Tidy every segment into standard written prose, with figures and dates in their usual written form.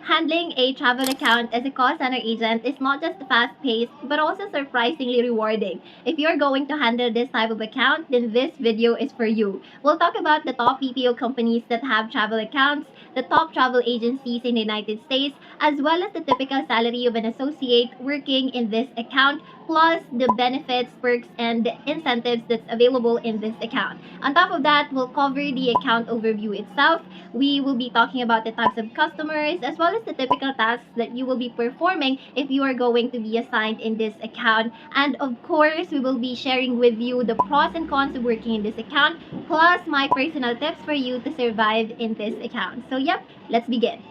Handling a travel account as a call center agent is not just fast paced, but also surprisingly rewarding. If you're going to handle this type of account, then this video is for you. We'll talk about the top BPO companies that have travel accounts, the top travel agencies in the United States, as well as the typical salary of an associate working in this account, plus the benefits, perks, and incentives that's available in this account. On top of that, we'll cover the account overview itself. We will be talking about the types of customers as well as the typical tasks that you will be performing if you are going to be assigned in this account. And of course, we will be sharing with you the pros and cons of working in this account, plus my personal tips for you to survive in this account. So, yep, let's begin.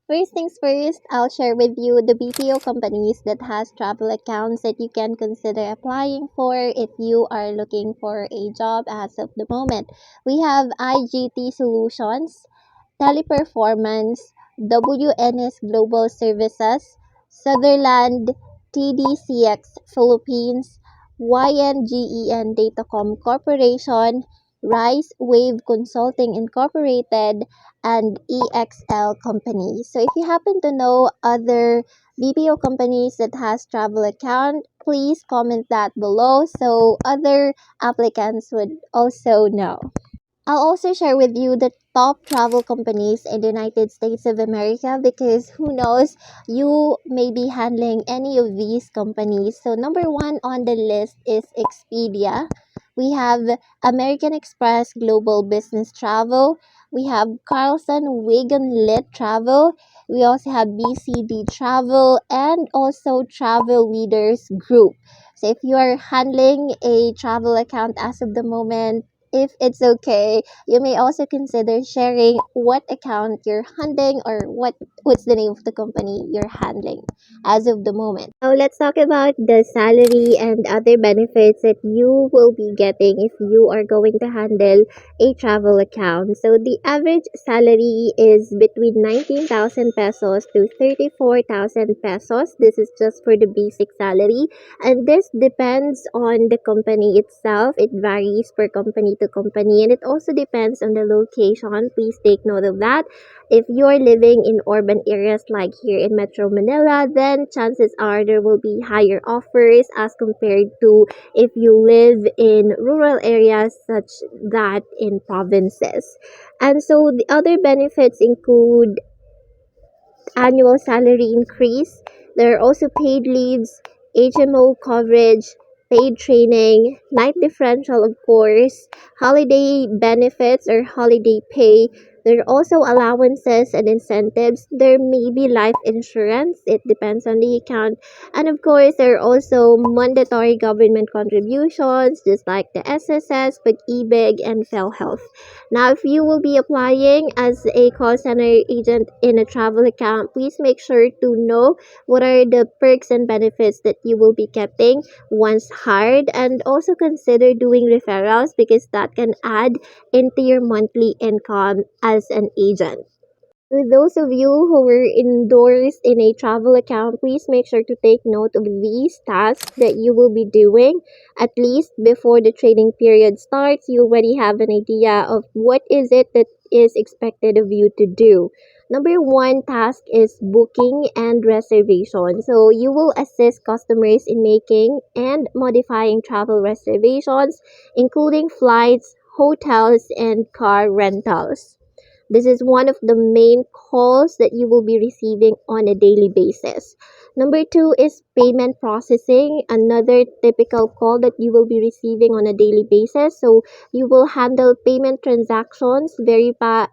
First things first, I'll share with you the BPO companies that has travel accounts that you can consider applying for if you are looking for a job as of the moment. We have IGT Solutions, Teleperformance, WNS Global Services, Sutherland, TDCX Philippines, YNGEN Datacom Corporation, Rise Wave Consulting Incorporated, and EXL Company. So if you happen to know other BPO companies that has travel account, please comment that below so other applicants would also know. I'll also share with you the top travel companies in the United States of America because who knows, you may be handling any of these companies. So, number one on the list is Expedia. We have American Express Global Business Travel. We have Carlson Wagon Lit Travel. We also have BCD Travel and also Travel Leaders Group. So, if you are handling a travel account as of the moment, if it's okay, you may also consider sharing what account you're handling or what's the name of the company you're handling as of the moment. Now let's talk about the salary and other benefits that you will be getting if you are going to handle a travel account. So the average salary is between 19,000 pesos to 34,000 pesos. This is just for the basic salary, and this depends on the company itself. It varies per company to company, and it also depends on the location. Please take note of that. If you're living in urban areas like here in Metro Manila, then chances are there will be higher offers as compared to if you live in rural areas such that in provinces. And so the other benefits include annual salary increase. There are also paid leaves, HMO coverage, paid training, night differential, of course, holiday benefits or holiday pay. There are also allowances and incentives. There may be life insurance. It depends on the account. And of course, there are also mandatory government contributions, just like the SSS, Pag-ibig, and PhilHealth. Now, if you will be applying as a call center agent in a travel account, please make sure to know what are the perks and benefits that you will be getting once hired, and also consider doing referrals because that can add into your monthly income as an agent. For those of you who were endorsed in a travel account, please make sure to take note of these tasks that you will be doing. At least before the trading period starts, you already have an idea of what is it that is expected of you to do. Number one task is booking and reservation. So you will assist customers in making and modifying travel reservations, including flights, hotels, and car rentals. This is one of the main calls that you will be receiving on a daily basis. Number two is payment processing, another typical call that you will be receiving on a daily basis. So you will handle payment transactions, verify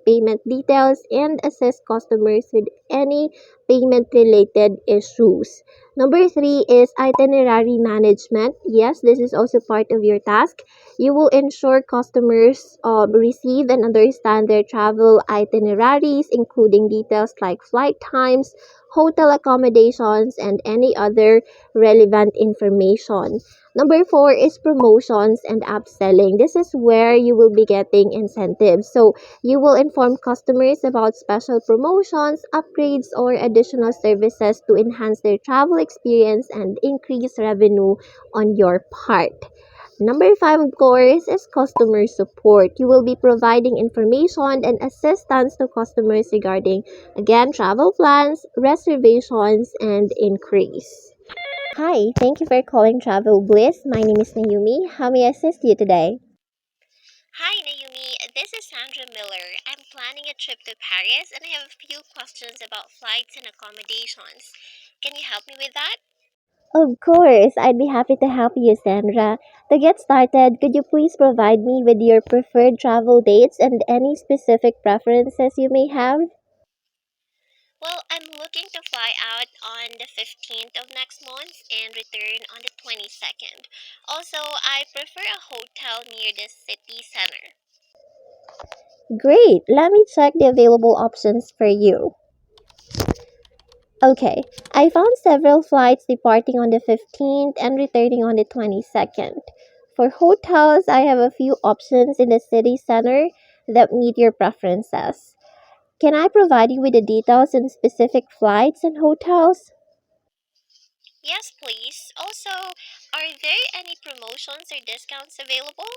payment details, and assist customers with any payment related issues. Number three is itinerary management. Yes, this is also part of your task. You will ensure customers receive and understand their travel itineraries, including details like flight times, hotel accommodations, and any other relevant information. Number four is promotions and upselling. This is where you will be getting incentives. So you will inform customers about special promotions, upgrades, or additional services to enhance their travel experience and increase revenue on your part. Number five, of course, is customer support. You will be providing information and assistance to customers regarding, again, travel plans, reservations, and increase. Hi, thank you for calling Travel Bliss. My name is Nayumi. How may I assist you today? Hi, Nayumi. This is Sandra Miller. I'm planning a trip to Paris and I have a few questions about flights and accommodations. Can you help me with that? Of course, I'd be happy to help you, Sandra. To get started, could you please provide me with your preferred travel dates and any specific preferences you may have? Well, I'm looking to fly out on the 15th of next month and return on the 22nd. Also, I prefer a hotel near the city center. Great, let me check the available options for you. Okay, I found several flights departing on the 15th and returning on the 22nd. For hotels, I have a few options in the city center that meet your preferences. Can I provide you with the details on specific flights and hotels? Yes, please. Also, are there any promotions or discounts available?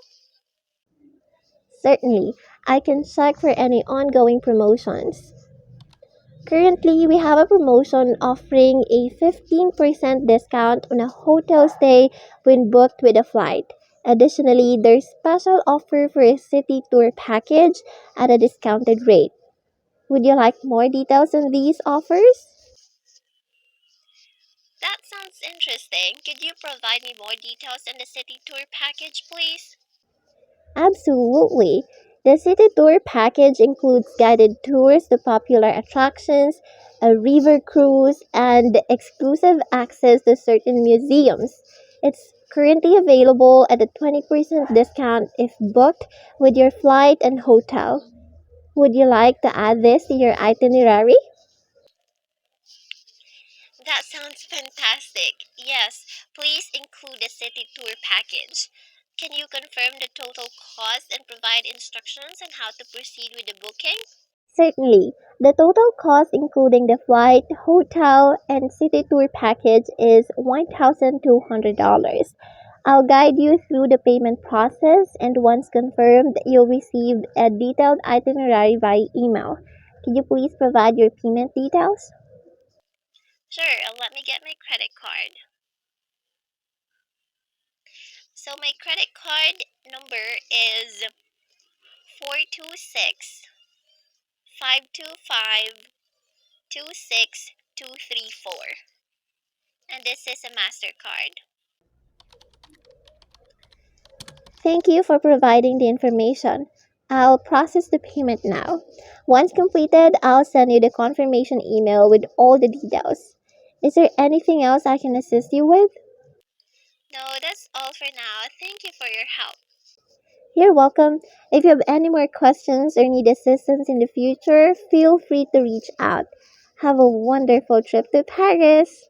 Certainly, I can check for any ongoing promotions. Currently, we have a promotion offering a 15% discount on a hotel stay when booked with a flight. Additionally, there's special offer for a city tour package at a discounted rate. Would you like more details on these offers? That sounds interesting. Could you provide me more details on the city tour package, please? Absolutely. The city tour package includes guided tours to popular attractions, a river cruise, and exclusive access to certain museums. It's currently available at a 20% discount if booked with your flight and hotel. Would you like to add this to your itinerary? That sounds fantastic. Yes, please include the city tour package. Can you confirm the total cost and provide instructions on how to proceed with the booking? Certainly. The total cost, including the flight, hotel, and city tour package, is $1,200. I'll guide you through the payment process, and once confirmed, you'll receive a detailed itinerary by email. Can you please provide your payment details? Sure, let me get my credit card. So my credit card number is 426 525 26234, and this is a MasterCard. Thank you for providing the information. I'll process the payment now. Once completed, I'll send you the confirmation email with all the details. Is there anything else I can assist you with? No, that's all for now. Thank you for your help. You're welcome. If you have any more questions or need assistance in the future, feel free to reach out. Have a wonderful trip to Paris.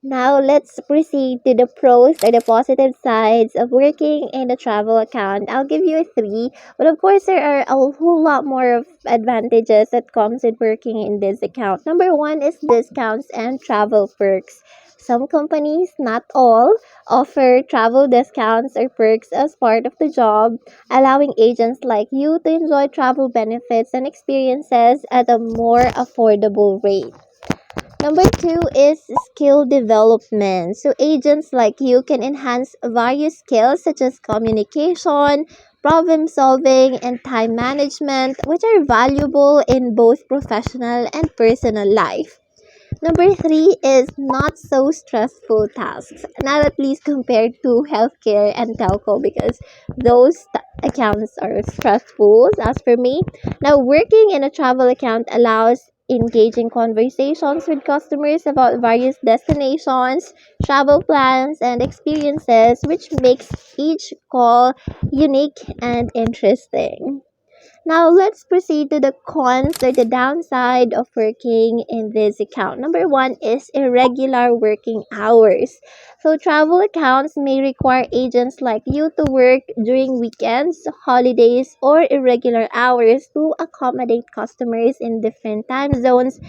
Now let's proceed to the pros or the positive sides of working in a travel account. I'll give you a three, but of course there are a whole lot more of advantages that comes with working in this account. Number one is discounts and travel perks. Some companies, not all, offer travel discounts or perks as part of the job, allowing agents like you to enjoy travel benefits and experiences at a more affordable rate. Number two is skill development. So agents like you can enhance various skills such as communication, problem solving, and time management, which are valuable in both professional and personal life. Number three is not so stressful tasks. Not at least compared to healthcare and telco because those accounts are stressful as for me. Now, working in a travel account allows engaging conversations with customers about various destinations, travel plans, and experiences, which makes each call unique and interesting. Now let's proceed to the cons or the downside of working in this account. Number one is irregular working hours. So travel accounts may require agents like you to work during weekends, holidays, or irregular hours to accommodate customers in different time zones,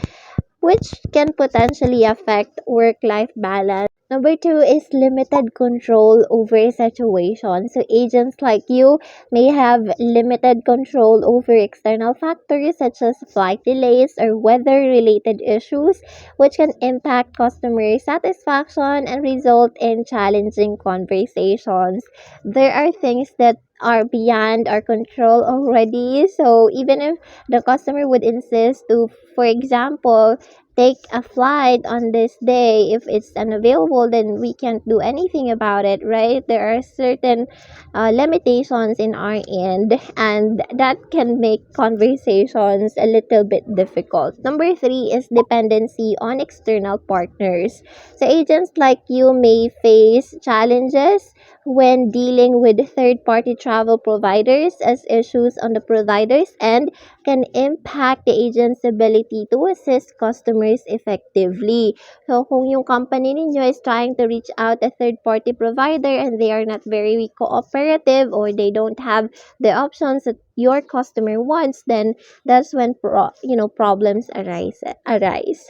which can potentially affect work life balance. Number two is limited control over situations. So agents like you may have limited control over external factors such as flight delays or weather related issues, which can impact customer satisfaction and result in challenging conversations. There are things that are beyond our control already. So even if the customer would insist to, for example, take a flight on this day, if it's unavailable, then we can't do anything about it, right? There are certain limitations in our end, and that can make conversations a little bit difficult. Number three is dependency on external partners. So agents like you may face challenges when dealing with third party travel providers, as issues on the provider's end can impact the agent's ability to assist customers effectively. So, kung yung company ninyo is trying to reach out a third-party provider and they are not very cooperative, or they don't have the options that your customer wants, then that's when problems arise.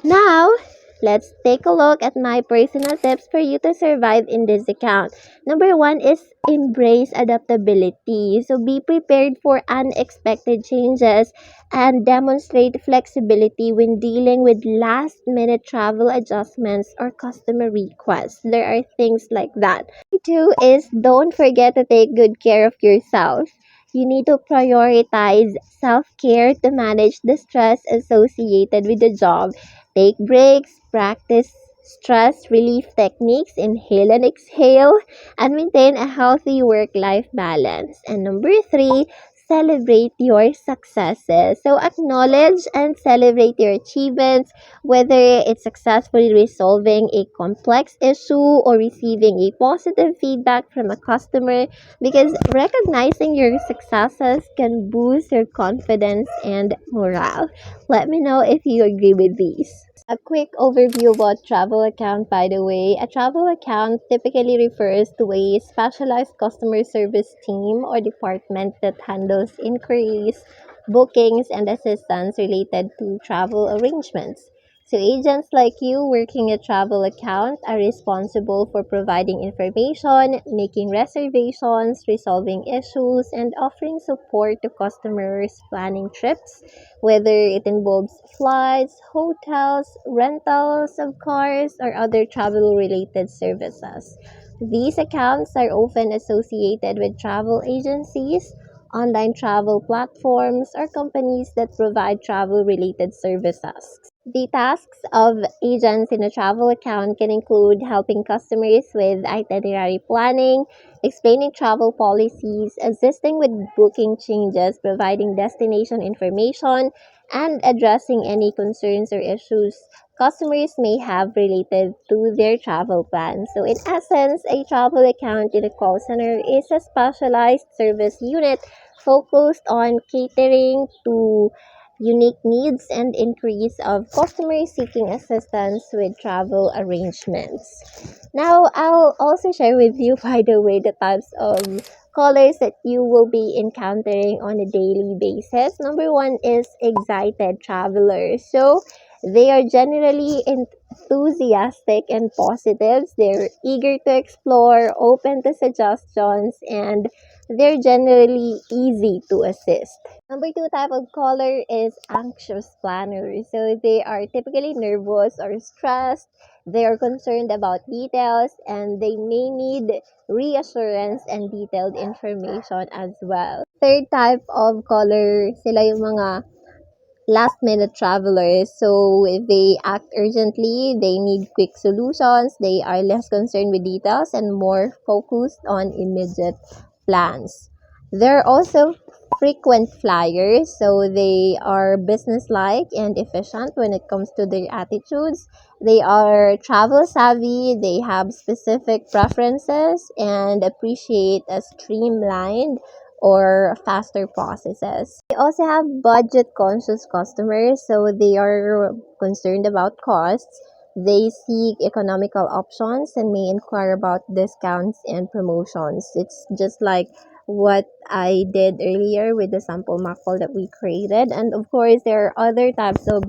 Now, let's take a look at my personal tips for you to survive in this account. Number one is embrace adaptability. So be prepared for unexpected changes and demonstrate flexibility when dealing with last minute travel adjustments or customer requests. There are things like that. Two is don't forget to take good care of yourself. You need to prioritize self care to manage the stress associated with the job. Take breaks, practice stress relief techniques, inhale and exhale, and maintain a healthy work life balance. And number three, celebrate your successes. So acknowledge and celebrate your achievements, whether it's successfully resolving a complex issue or receiving a positive feedback from a customer, because recognizing your successes can boost your confidence and morale. Let me know if you agree with these. A quick overview about travel account, by the way. A travel account typically refers to a specialized customer service team or department that handles inquiries, bookings, and assistance related to travel arrangements. So agents like you working a travel account are responsible for providing information, making reservations, resolving issues, and offering support to customers planning trips, whether it involves flights, hotels, rentals of cars, or other travel related services. These accounts are often associated with travel agencies, online travel platforms, or companies that provide travel related services. The tasks of agents in a travel account can include helping customers with itinerary planning, explaining travel policies, assisting with booking changes, providing destination information, and addressing any concerns or issues customers may have related to their travel plans. So, in essence, a travel account in a call center is a specialized service unit focused on catering to unique needs and inquiries of customers seeking assistance with travel arrangements. Now, I'll also share with you, by the way, the types of callers that you will be encountering on a daily basis. Number one is excited travelers. So, they are generally enthusiastic and positive. They're eager to explore, open to suggestions, and they're generally easy to assist. Number two type of caller is anxious planners. So they are typically nervous or stressed. They are concerned about details and they may need reassurance and detailed information as well. Third type of caller, sila yung mga last minute travelers. So if they act urgently, they need quick solutions, they are less concerned with details and more focused on immediate plans. There are also frequent flyers, so they are businesslike and efficient when it comes to their attitudes. They are travel savvy, they have specific preferences and appreciate a streamlined or faster processes. We also have budget conscious customers, so they are concerned about costs. They seek economical options and may inquire about discounts and promotions. It's just like what I did earlier with the sample mock call that we created. And of course, there are other types of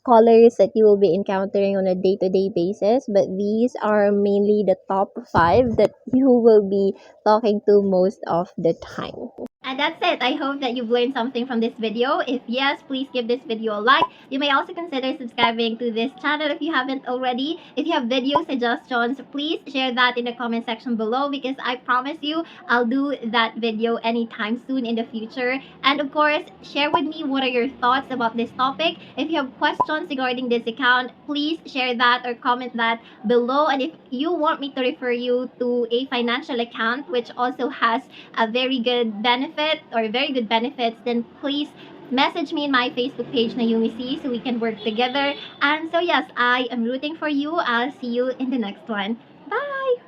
callers that you will be encountering on a day-to-day basis, but these are mainly the top 5 that you will be talking to most of the time. And that's it. I hope that you've learned something from this video. If yes, please give this video a like. You may also consider subscribing to this channel if you haven't already. If you have video suggestions, please share that in the comment section below, because I promise you I'll do that video anytime soon in the future. And of course, share with me what are your thoughts about this topic. If you have questions regarding this account, please share that or comment that below. And if you want me to refer you to a financial account which also has a very good benefit or very good benefits, then please message me in my Facebook page, Nayumi Cee, so we can work together. And so yes, I am rooting for you. I'll see you in the next one. Bye!